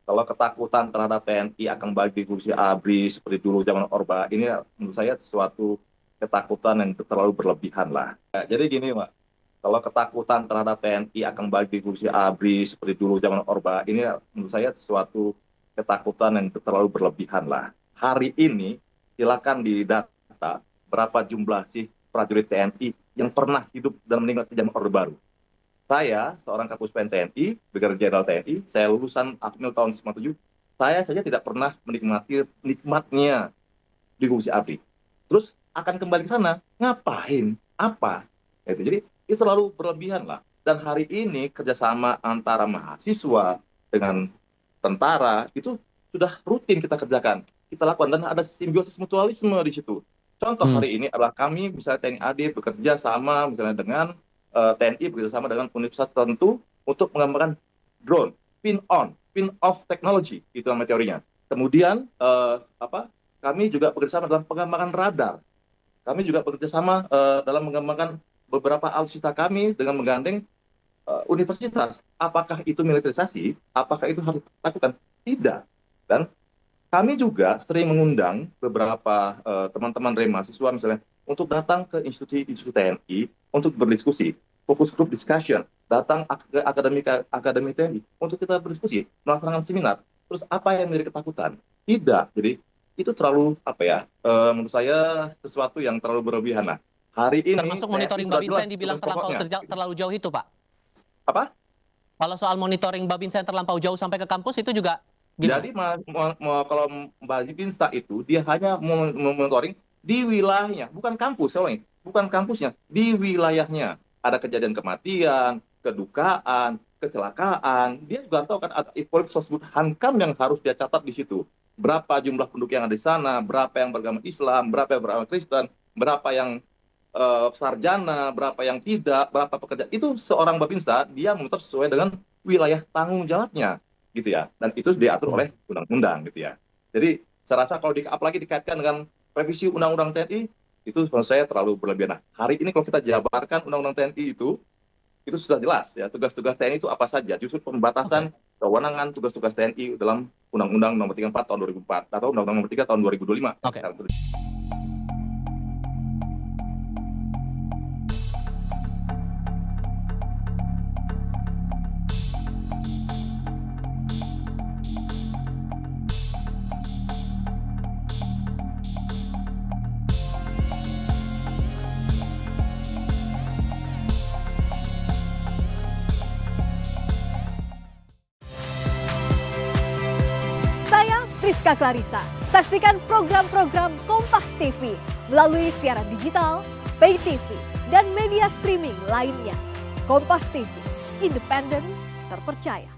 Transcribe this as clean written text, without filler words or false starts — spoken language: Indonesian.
Kalau ketakutan terhadap TNI akan kembali digunakan ABRI seperti dulu zaman Orba, ini menurut saya sesuatu ketakutan yang terlalu berlebihan lah. Jadi gini, Pak, kalau ketakutan terhadap TNI akan kembali digunakan ABRI seperti dulu zaman Orba, ini menurut saya sesuatu ketakutan yang terlalu berlebihan lah. Hari ini silakan didata berapa jumlah sih prajurit TNI yang pernah hidup dan meninggal di zaman Orde Baru. Saya, seorang Kapus Pen TNI, Brigadir Jenderal TNI, saya lulusan Akmil tahun 97, saya saja tidak pernah menikmati nikmatnya di Gusi ABRI. Terus akan kembali ke sana, ngapain? Apa? Jadi itu selalu berlebihan lah. Dan hari ini kerjasama antara mahasiswa dengan tentara itu sudah rutin kita kerjakan. Kita lakukan dan ada simbiosis mutualisme di situ. Contoh Hmm. hari ini adalah kami misalnya TNI AD bekerja sama misalnya dengan TNI bekerja sama dengan universitas tertentu untuk mengembangkan drone, pin off technology itu nama teorinya. Kemudian kami juga bekerja sama dalam pengembangan radar. Kami juga bekerja sama dalam mengembangkan beberapa alutsista kami dengan menggandeng universitas. Apakah itu militerisasi? Apakah itu harus dilakukan? Tidak. Dan kami juga sering mengundang beberapa teman-teman dari mahasiswa misalnya untuk datang ke institusi TNI untuk berdiskusi, fokus group discussion, datang ke akademi TNI untuk kita berdiskusi, melaksanakan seminar. Terus apa yang menjadi ketakutan? Tidak. Jadi itu terlalu menurut saya sesuatu yang terlalu berlebihan lah. Hari ini Termasuk TNI monitoring sudah Babinsa jelas yang dibilang tugas pokoknya. terlalu jauh itu, Pak. Apa? Kalau soal monitoring Babinsa yang terlampau jauh sampai ke kampus itu juga gimana? Jadi kalau Mbak Binsa itu dia hanya memonitoring di wilayahnya, bukan kampus, soalnya bukan kampusnya, di wilayahnya. Ada kejadian kematian, kedukaan, kecelakaan. Dia juga harus tahu kan ada disebut Hankam yang harus dia catat di situ. Berapa jumlah penduduk yang ada di sana, berapa yang beragama Islam, berapa yang beragama Kristen, berapa yang sarjana, berapa yang tidak, berapa pekerja. Itu seorang Babinsa dia monitor sesuai dengan wilayah tanggung jawabnya gitu ya, dan itu diatur Hmm. oleh undang-undang gitu ya. Jadi saya rasa kalau apalagi dikaitkan dengan revisi undang-undang TNI itu menurut saya terlalu berlebihan. Nah, hari ini kalau kita jabarkan undang-undang TNI itu sudah jelas ya tugas-tugas TNI itu apa saja. Justru Oke. pembatasan kewenangan tugas-tugas TNI dalam Undang-Undang Nomor 34 Tahun 2004 atau Undang-Undang Nomor 3 Tahun 2025 yang Oke. sekarang sudah. Saya Friska Clarissa. Saksikan program-program Kompas TV melalui siaran digital, pay TV, dan media streaming lainnya. Kompas TV, independen, terpercaya.